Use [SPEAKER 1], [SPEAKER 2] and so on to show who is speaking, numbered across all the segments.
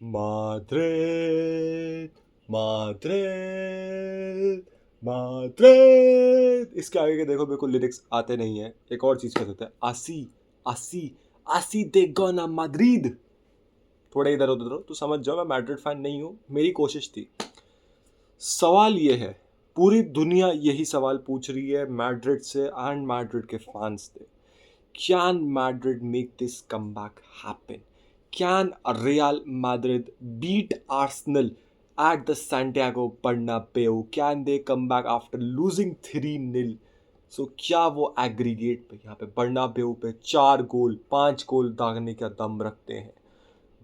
[SPEAKER 1] Madrid, Madrid, Madrid। इसके आगे के देखो, मेरे को लिरिक्स आते नहीं है। एक और चीज कह सकते हैं, आसी आसी आसी दे गोना माद्रिद। थोड़ा इधर उधर हो तो समझ जाओ, मैं मैड्रिड फैन नहीं हूँ, मेरी कोशिश थी। सवाल ये है, पूरी दुनिया यही सवाल पूछ रही है मैड्रिड से एंड मैड्रिड के फैंस से, can Madrid make this comeback happen? Can Real Madrid beat Arsenal at the Santiago Bernabeu? Can they come back after losing 3-0? So क्या वो एग्रीगेट पे यहाँ पे बर्नाबेउ पे 4 गोल 5 गोल दागने का दम रखते हैं?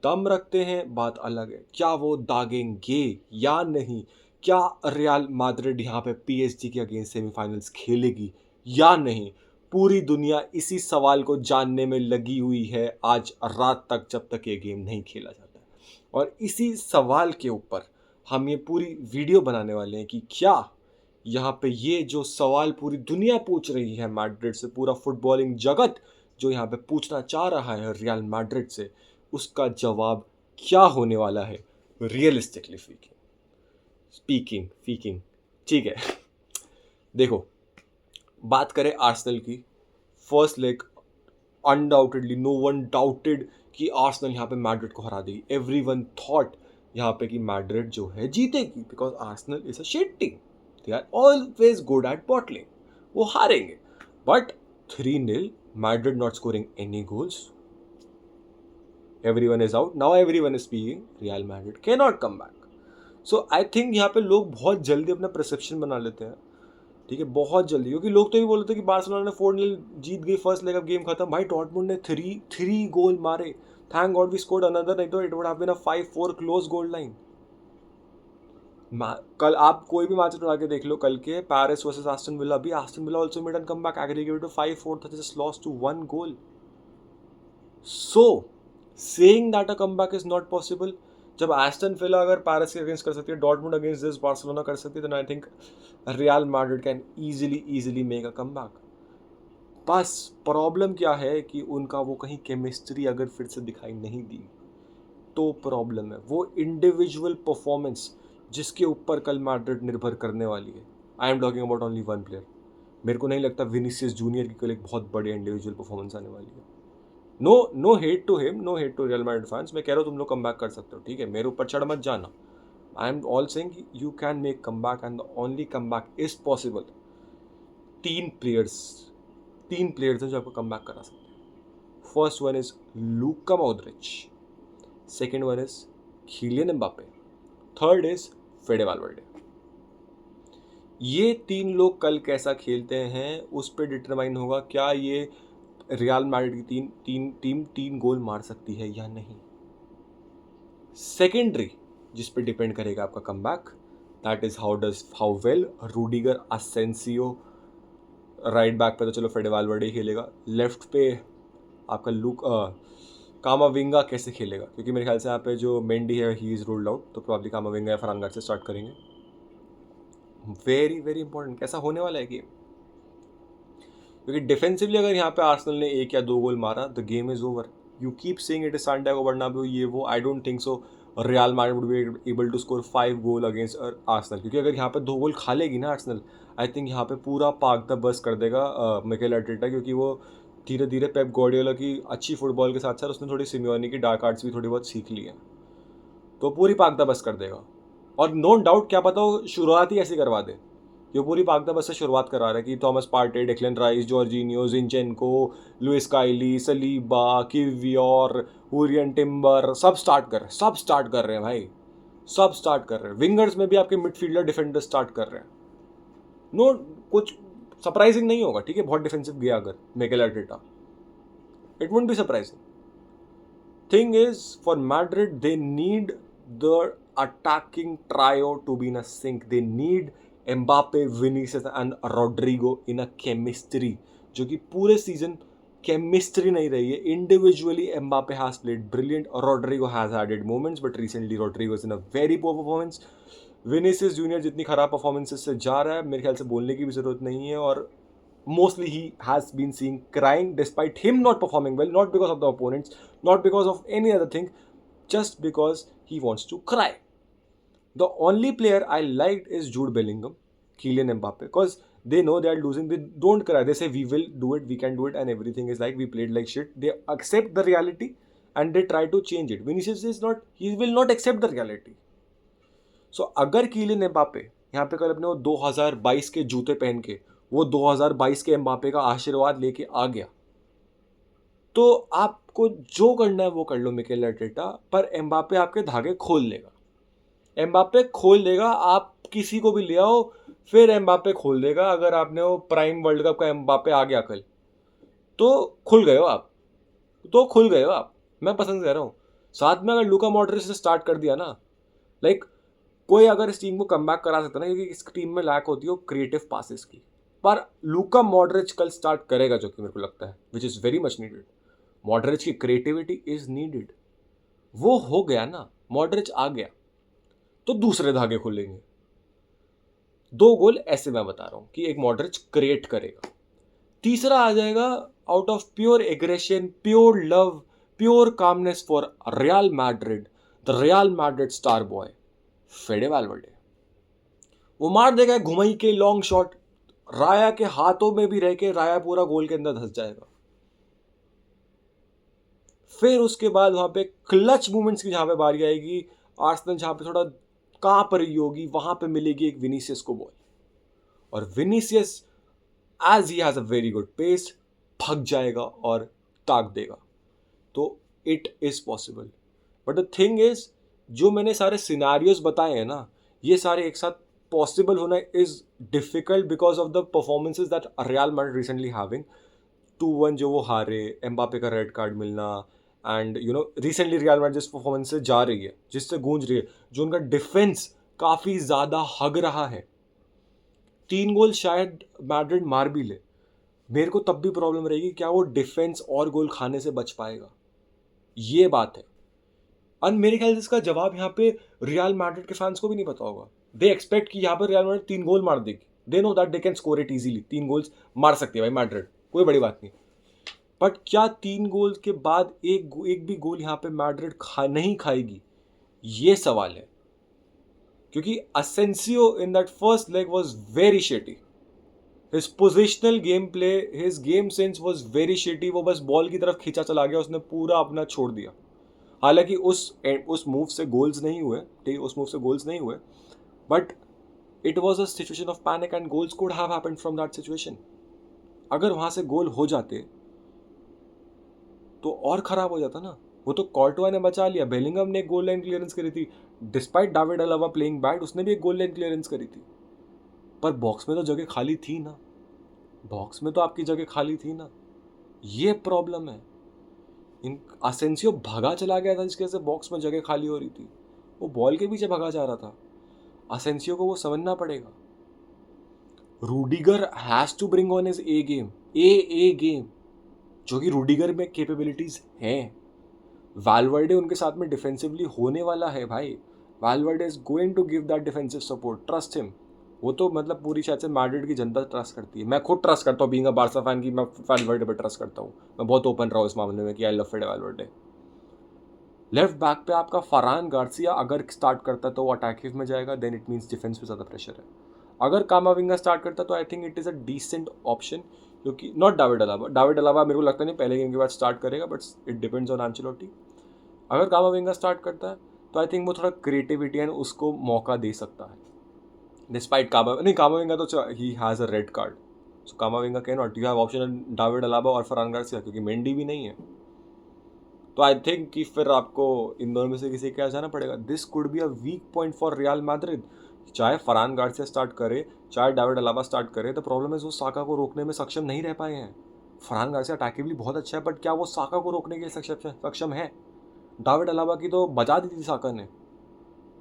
[SPEAKER 1] दम रखते हैं बात अलग है, क्या वो दागेंगे या नहीं? क्या रियल मैड्रिड यहाँ पे पीएसजी के अगेंस्ट सेमीफाइनल्स खेलेगी या नहीं? पूरी दुनिया इसी सवाल को जानने में लगी हुई है आज रात तक, जब तक ये गेम नहीं खेला जाता है। और इसी सवाल के ऊपर हम ये पूरी वीडियो बनाने वाले हैं कि क्या यहाँ पे ये जो सवाल पूरी दुनिया पूछ रही है मैड्रिड से, पूरा फुटबॉलिंग जगत जो यहाँ पे पूछना चाह रहा है रियल मैड्रिड से, उसका जवाब क्या होने वाला है रियलिस्टिकली स्पीकिंग फीकिंग। ठीक है, देखो, बात करें आर्सेनल की, first leg undoubtedly no one doubted कि आर्सेनल यहाँ पे मैड्रिड को हरा देगी। एवरीवन थॉट यहाँ पे कि मैड्रिड जो है जीतेगी, because Arsenal is a shit team, they are always good at bottling, वो हारेंगे। But 3-0, Madrid not scoring any goals, everyone is out, now everyone is speaking Real Madrid cannot come back. So I think यहाँ पे लोग बहुत जल्दी अपना perception बना लेते हैं, ठीक है, बहुत जल्दी, क्योंकि लोग तो ये बोलते हैं कि बार्सिलोना ने 4-0 जीत गई, फर्स्ट लेग, अब गेम खत्म। भाई डॉर्टमुंड ने थ्री गोल मारे, thank God we scored another, नहीं तो it would have been a 5-4 close goal line. कल आप कोई भी मैच उठा के देख लो, कल के पेरिस वर्सेस आस्टन विला, भी Aston Villa also made an comeback, aggregated to 5-4, just lost to 1 goal. So saying that a comeback is not possible, जब एस्टन विला अगर पेरिस के अगेंस्ट कर सकती है, डॉर्टमुंड अगेंस्ट दिस बार्सिलोना कर सकती है, then I think Real Madrid can easily make a comeback. बस प्रॉब्लम क्या है कि उनका वो कहीं केमिस्ट्री अगर फिर से दिखाई नहीं दी तो प्रॉब्लम है, वो इंडिविजुअल परफॉर्मेंस जिसके ऊपर कल मैड्रिड निर्भर करने वाली है। I am talking about only one player. मेरे को नहीं लगता विनीसियस जूनियर की कल एक बहुत बड़ी इंडिविजुअल परफॉर्मेंस आने वाली है। No hate to him, no hate to Real Madrid fans, मैं कह रहा हूँ तुम लोग कम बैक कर सकते हो, ठीक है, मेरे ऊपर चढ़ मत जाना। I am all saying you can make come back and the only come back is possible. तीन प्लेयर्स हैं जो आपको कम बैक करा सकते हैं। First one is Luka Modric, second one is Kylian Mbappe, third is Fede Valverde. ये तीन लोग कल कैसा खेलते हैं उस पर डिटरमाइन होगा क्या ये रियल मैड्रिड की तीन गोल मार सकती है या नहीं। सेकेंडरी जिस पे डिपेंड करेगा आपका comeback, that is how well Rudiger Asensio, right back पे तो चलो फेडे वाल्वर्डे खेलेगा, लेफ्ट पे आपका कामाविंगा कैसे खेलेगा, क्योंकि मेरे ख्याल से यहाँ पे जो मेंडी है ही इज रूल्ड आउट, तो प्रॉब्ली कामाविंगा या फरहान गार्सिया स्टार्ट करेंगे। वेरी वेरी इंपॉर्टेंट कैसा होने वाला है गेम, क्योंकि डिफेंसिवली अगर यहाँ पे आर्सेनल ने 1 या 2 गोल मारा, the game is over. You keep saying it is Santiago Bernabeu, ये वो, I don't think so Real Madrid would be able to score 5 goal against Arsenal, क्योंकि अगर यहाँ पे 2 गोल खा लेगी ना आर्सेनल, आई थिंक यहाँ पे पूरा पाक द बस कर देगा मिकेल आर्टेटा, क्योंकि वो धीरे धीरे पेप गार्डियोला की अच्छी फुटबॉल के साथ साथ उसने थोड़ी सिमियोनी की डार्क आर्ट्स भी थोड़ी बहुत सीख ली है, तो पूरी पाक द बस कर देगा। और नो डाउट क्या पता वो शुरुआत ही ऐसी करवा दे, ये पूरी पागदा बस से शुरुआत करा रहा है कि Thomas Partey, Declan Rice, Jorginho, Zinchenko, Lewis Skelly, Saliba, Kiwior, Jurrien Timber, सब स्टार्ट कर रहे हैं भाई, सब स्टार्ट कर रहे हैं। विंगर्स में भी आपके मिडफील्डर डिफेंडर स्टार्ट कर रहे हैं। नो, कुछ सरप्राइजिंग नहीं होगा, ठीक है, बहुत डिफेंसिव गया अगर Mikel Arteta, it wouldn't be surprising. Thing is for Madrid they need the attacking trio to be in a sync. They need Mbappe, Vinicius and Rodrygo in a chemistry, जो कि पूरे सीजन केमिस्ट्री नहीं रही है। Individually Mbappe has played brilliant, Rodrygo has headed moments, but recently Rodrygo is in a very poor performance. Vinicius Junior जितनी खराब performances से जा रहा है, मेरे ख्याल से बोलने की भी जरूरत नहीं है, और mostly he has been seen crying despite him not performing well, not because of the opponents, not because of any other thing, just because he wants to cry. The only player I liked is Jude Bellingham, Kylian Mbappe, because they know they are losing. They don't cry. They say we will do it, we can do it, and everything is like we played like shit. They accept the reality and they try to change it. Vinicius is not. He will not accept the reality. So अगर Kylian Mbappe यहाँ पे कल अपने वो 2022 के जूते पहन के वो 2022 के एम्बापे का आशीर्वाद लेके आ गया, तो आपको जो करना है वो कर लो मिकेल आर्टेटा, पर एम्बापे आपके धागे खोल लेगा. एम्बापे खोल देगा. आप किसी को भी ले आओ, फिर एम्बापे खोल देगा. अगर आपने वो प्राइम वर्ल्ड कप का एम्बापे आ गया कल, तो खुल गए हो आप. मैं पसंद कर रहा हूँ. साथ में अगर लूका मॉड्रिच से स्टार्ट कर दिया ना, लाइक कोई अगर इस टीम को कम बैक करा सकता ना, क्योंकि इस टीम में लैक होती है क्रिएटिव पासेस की, पर लूका मॉड्रिच कल स्टार्ट करेगा, जो कि मेरे को लगता है which is very much needed. Modric की क्रिएटिविटी इज नीडेड. वो हो गया ना, मॉड्रिच आ गया तो दूसरे धागे खुलेंगे. 2 गोल ऐसे मैं बता रहा हूं कि एक मॉड्रिच क्रिएट करेगा. तीसरा आ जाएगा out of pure aggression, pure love, pure calmness for Real Madrid, the Real Madrid star boy Fede Valverde. वो मार देगा घुमाई के लॉन्ग शॉट, राया के हाथों में भी रह के राया पूरा गोल के अंदर धंस जाएगा. फिर उसके बाद वहां पे क्लच मूवमेंट्स की जहां पे बारी आएगी, आर्सेनल जहां पे थोड़ा कांप रही होगी, वहां पे मिलेगी एक विनीसियस को बॉल, और विनीसियस एज ही has a very good pace भाग जाएगा और ताक देगा. तो it is possible. But the thing is, जो मैंने सारे सिनारियोज बताए हैं ना, ये सारे एक साथ पॉसिबल होना is difficult because of the performances that real Madrid recently having. 2-1 जो वो हारे, एम्बापे का रेड कार्ड मिलना, एंड रिसेंटली रियल मैड्रिड जिस परफॉर्मेंस से जा रही है, जिससे गूंज रही है, जो उनका डिफेंस काफ़ी ज़्यादा हग रहा है. 3 गोल शायद मैड्रिड मार भी ले, मेरे को तब भी प्रॉब्लम रहेगी क्या वो डिफेंस और गोल खाने से बच पाएगा. ये बात है. और मेरे ख्याल से इसका जवाब यहाँ पे रियल मैड्रिड के फैंस को भी नहीं पता होगा. दे एक्सपेक्ट कि यहाँ पर रियल मैड्रिड 3 गोल मार देगी. They know that they can score it easily. 3 goals मार सकती है भाई मैड्रिड, कोई बड़ी बात नहीं. बट क्या 3 गोल के बाद एक भी गोल यहाँ पे मैड्रिड नहीं खाएगी, ये सवाल है. क्योंकि Asensio in that first leg was very Shetty. His positional game play, his game sense was very Shetty. वो बस बॉल की तरफ खींचा चला गया, उसने पूरा अपना छोड़ दिया. हालांकि उस मूव से गोल्स नहीं हुए, but it was a situation of panic and goals could have happened from that situation. अगर वहां से गोल हो जाते तो और खराब हो जाता ना. वो तो कॉर्टवा ने बचा लिया, बेलिंगम ने एक गोल लाइन क्लियरेंस करी थी, डिस्पाइट डेविड अलावा प्लेइंग बैड, उसने भी एक गोल लाइन क्लियरेंस करी थी. पर बॉक्स में तो जगह खाली थी ना, बॉक्स में तो आपकी जगह खाली थी ना. ये प्रॉब्लम है. असेंसियो भगा चला गया था जिसके वजह से बॉक्स में जगह खाली हो रही थी. वो बॉल के पीछे भगा जा रहा था. असेंसियो को वो समझना पड़ेगा. Rudiger has to bring on his A game, जो कि रूडिगर में कैपेबिलिटीज हैं. वैल्वर्डे उनके साथ में डिफेंसिवली होने वाला है भाई. Valverde is going to give that defensive support, trust him. वो तो मतलब पूरी शायद से मैड्रिड की जनता ट्रस्ट करती है. मैं खुद ट्रस्ट करता हूँ, बीइंग अ बार्सा फैन, की मैं वैल्वर्डे पर ट्रस्ट करता हूँ. मैं बहुत ओपन रहा हूँ इस मामले में कि I love Fede Valverde. Left back पे आपका फरहान गार्सिया अगर स्टार्ट करता है तो वो अटैकिंग में जाएगा, देन इट मीन्स डिफेंस पे ज़्यादा प्रेशर है. अगर कामाविंगा स्टार्ट करता तो I think it is a decent option, क्योंकि नॉट डेविड अलावा मेरे को लगता नहीं पहले गेम के बाद स्टार्ट करेगा, but it depends on Ancelotti. अगर कामाविंगा स्टार्ट करता है तो आई थिंक वो थोड़ा क्रिएटिविटी एंड उसको मौका दे सकता है. डिस्पाइट कामाविंगा तो he has a red card, so कामाविंगा can not. You have option David अलावा और फरहान गार्सिया, क्योंकि मेंडी भी नहीं है. तो आई थिंक कि फिर आपको इन दोनों में से किसी के जाना पड़ेगा. This could be a weak point for Real Madrid. चाहे फरहान गार्सिया स्टार्ट करे, चाहे डेविड अलावा स्टार्ट करे, द प्रॉब्लम है वो साका को रोकने में सक्षम नहीं रह पाए हैं. फरहान गार्सिया अटैकिवली बहुत अच्छा है, बट क्या वो साका को रोकने के लिए सक्षम है? डेविड अलावा की तो बजा दी थी साका ने.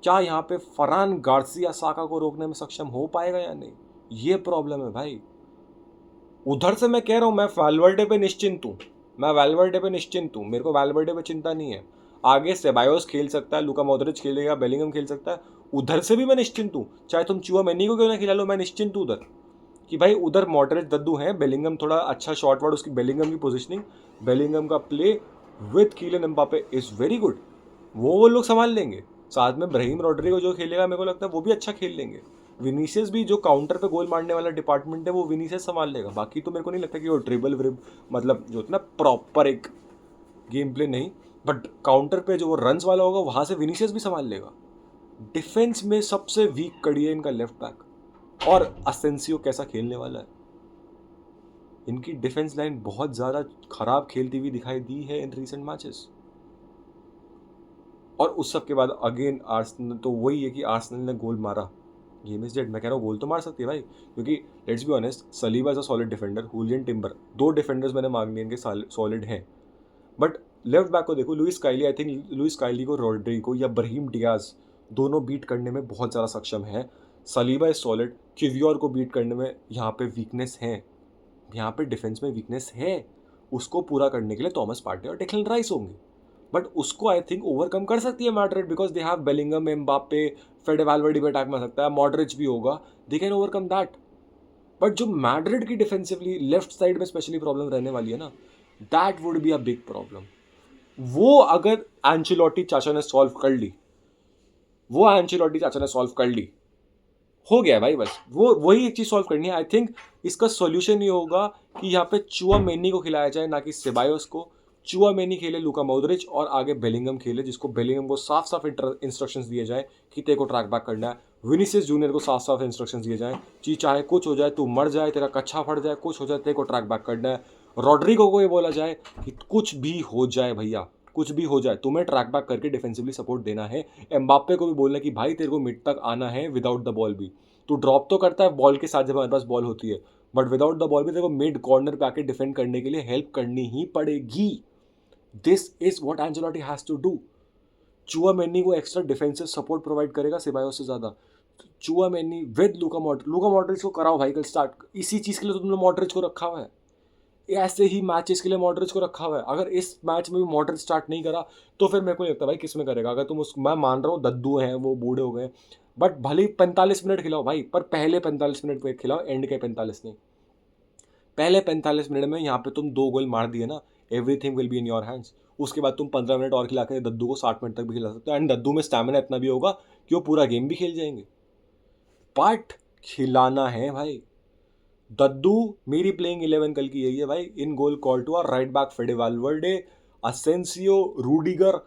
[SPEAKER 1] क्या यहाँ पे फरहान गार्सिया साका को रोकने में सक्षम हो पाएगा या नहीं? ये प्रॉब्लम है भाई. उधर से मैं कह रहा हूँ, मैं वैल्वर्डे पे निश्चिंत हूँ. मेरे को वैल्वर्डे पे चिंता नहीं है. आगे सेबायोस खेल सकता है, लूका मॉड्रिच खेलेगा, बेलिंगम खेल सकता है. उधर से भी मैं निश्चिंत हूँ. चाहे तुम चुआमेनी को क्यों ना खिला लो, मैं निश्चिंत हूँ उधर कि भाई उधर मॉडरेट दद्दू हैं. बेलिंगम थोड़ा अच्छा शॉट उसकी बेलिंगम की पोजिशनिंग, बेलिंगम का play with Kylian Mbappe is very good. वो लोग संभाल लेंगे। साथ में ब्राहिम रॉड्रिगो जो खेलेगा मेरे को लगता है वो भी अच्छा खेल लेंगे। विनीसियस भी जो काउंटर पे गोल मारने वाला डिपार्टमेंट है वो विनीसियस संभाल लेगा। बाकी तो मेरे को नहीं लगता कि वो ट्रिबल व्रिब मतलब जो होता है ना प्रॉपर एक गेम प्ले नहीं, बट काउंटर पे जो वो रन्स वाला होगा वहाँ से विनीसियस भी संभाल लेगा। डिफेंस में सबसे वीक कड़ी है इनका लेफ्ट बैक, और असेंसियो कैसा खेलने वाला है। इनकी डिफेंस लाइन बहुत ज़्यादा खराब खेलती हुई दिखाई दी है इन रीसेंट मैचेस। और उस सब के बाद अगेन आर्सेनल, तो वही है कि आर्सेनल ने गोल मारा, गेम इज डेड। मैं कह रहा हूँ गोल तो मार सकती है भाई, क्योंकि let's be honest, Saliba is a solid defender, Julian timber, दो डिफेंडर्स मैंने मांग लिए इनके सॉलिड हैं। बट लेफ्ट बैक को देखो, Lewis Skelly, I think Lewis Skelly को रॉड्रिगो या ब्राहिम डियाज दोनों बीट करने में बहुत ज़्यादा सक्षम है। सलीबा इज सॉलिड, किवियोर को बीट करने में यहाँ पे वीकनेस है, यहाँ पे डिफेंस में वीकनेस है। उसको पूरा करने के लिए थॉमस पार्टे और डेक्लन राइस होंगे, बट उसको आई थिंक ओवरकम कर सकती है Madrid, because they have Bellingham, Mbappe, फेडे Valverde भी अटैक में आ सकता है, मॉडरिच भी होगा, they can overcome that. But जो मैड्रिड की डिफेंसिवली लेफ्ट साइड में स्पेशली प्रॉब्लम रहने वाली है ना, that would be a big problem. वो अगर एंचेलोटी चाचा ने सॉल्व कर ली, वो एंचेलोटी चाचा ने सॉल्व कर ली, हो गया भाई। बस वो वही एक चीज़ सॉल्व करनी है। आई थिंक इसका सॉल्यूशन ये होगा कि यहाँ पे चुआमेनी को खिलाया जाए, ना कि सेबायोस को। चुआमेनी खेले लूका मॉड्रिच, और आगे बेलिंगम खेले, जिसको बेलिंगम को साफ साफ इंस्ट्रक्शंस दिए जाए कि तेरे को ट्रैक बैक करना है। विनीसियस जूनियर को साफ साफ इंस्ट्रक्शंस दिए जाए कि चाहे कुछ हो जाए, तू मर जाए, तेरा कच्छा फट जाए, कुछ हो जाए, तेरे को ट्रैक बैक करना है। रॉड्रिगो को ये बोला जाए कि कुछ भी हो जाए भैया, कुछ भी हो जाए, तुम्हें ट्रैक बैक करके डिफेंसिवली सपोर्ट देना है। एम्बाप्पे को भी बोलना कि भाई तेरे को मिड तक आना है विदाउट द बॉल भी। तू ड्रॉप तो करता है बॉल के साथ जब हमारे पास बॉल होती है, बट विदाउट द बॉल भी तेरे को मिड कॉर्नर पे आके डिफेंड करने के लिए हेल्प करनी ही पड़ेगी। This is what Ancelotti has to do. Tchouameni को एक्स्ट्रा डिफेंसिव सपोर्ट प्रोवाइड करेगा सिबायोस से ज़्यादा। चुआमेनी विद लूका मॉड्रिच को कराओ भाई कल स्टार्ट। इसी चीज़ के लिए तो तुमने मॉड्रिच को रखा हुआ है, ऐसे ही मैचेस के लिए मॉड्रिच को रखा हुआ है। अगर इस मैच में भी मॉड्रिच स्टार्ट नहीं करा तो फिर मेरे को नहीं लगता भाई किस में करेगा। अगर तुम मैं मान रहा हूँ दद्दू हैं, वो बूढ़े हो गए, बट भले ही 45 मिनट खिलाओ भाई, पर पहले 45 मिनट में खिलाओ, एंड के 45 नहीं। पहले 45 मिनट में यहाँ पे तुम 2 गोल मार दिए ना, everything will be in your hands. उसके बाद तुम 15 मिनट और खिला के दद्दू को 60 मिनट तक भी खिला सकते हो, एंड दद्दू में स्टैमिना इतना भी होगा कि वो पूरा गेम भी खेल जाएंगे। बट खिलाना है भाई। दद्दू मेरी प्लेइंग 11 कल की यही है भाई। In goal Courtois, right back Fede Valverde, Asensio, Rudiger.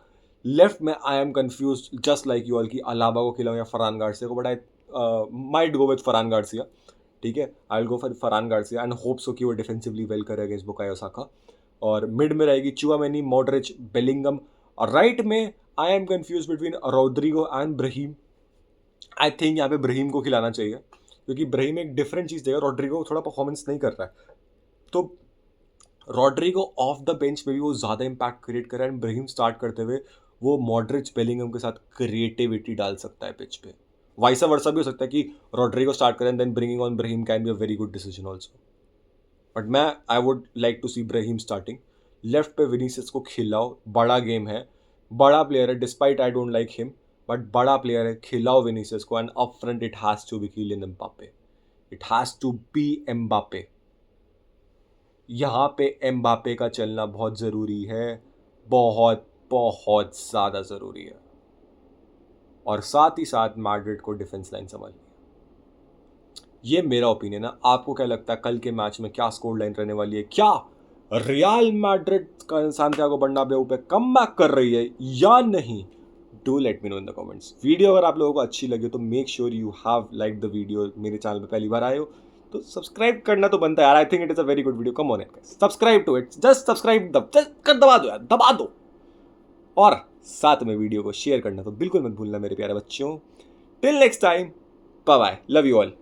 [SPEAKER 1] Left में I am confused just like you all की अलाबा को खिलाऊं या फरहान गार्सिया को, but I might go with Fran Garcia. ठीक है, I will go for Fran Garcia and hope so कि वो डिफेंसिवली वेल करे अगेंस्ट बुकायो साका। और मिड में रहेगी चुआमेनी, मॉड्रिच, बेलिंगम। और राइट में I am confused between Rodrigo and Brahim. I think यहाँ पे ब्राहिम को खिलाना चाहिए, क्योंकि ब्राहिम एक डिफरेंट चीज़ देगा। रॉड्रिगो थोड़ा परफॉर्मेंस नहीं कर रहा है, तो रॉड्रिगो ऑफ द बेंच में भी वो ज़्यादा इम्पैक्ट क्रिएट कर रहा है, एंड ब्राहिम स्टार्ट करते हुए वो मॉड्रिच, बेलिंगम के साथ क्रिएटिविटी डाल सकता है पिच पे। वाइसा वर्सा भी हो सकता है कि रॉड्रिगो स्टार्ट करें then bringing on Brahim can be a very good decision also. But मैं I would like to see Brahim starting. Left पे विनीसियस को खिलाओ, बड़ा गेम है, बड़ा प्लेयर है, despite I don't like him, but बड़ा प्लेयर है, खिलाओ विनीसियस को। And up front it has to be Kylian Mbappe, it has to be Mbappe. यहाँ पे एम्बापे का चलना बहुत ज़रूरी है, बहुत बहुत ज़्यादा ज़रूरी है। और साथ ही साथ मैड्रिड को डिफेंस लाइन संभालनी है। ये मेरा ओपिनियन है। आपको क्या लगता है कल के मैच में क्या स्कोर लाइन रहने वाली है? क्या रियल मैड्रिड का सांतियागो बर्नाब्यूओ पे कमबैक कर रही है या नहीं? Do let me know in the comments. Video अगर आप लोगों को अच्छी लगी तो make sure you have like the video. मेरे चैनल पे पहली बार आए हो तो सब्सक्राइब करना तो बनता है यार। I think it is a very good video, come on it, subscribe to it, just subscribe दबा दो यार, दबा दो। और साथ में वीडियो को शेयर करना तो बिल्कुल मत भूलना मेरे प्यारे बच्चों। Till next time, bye bye, love you all.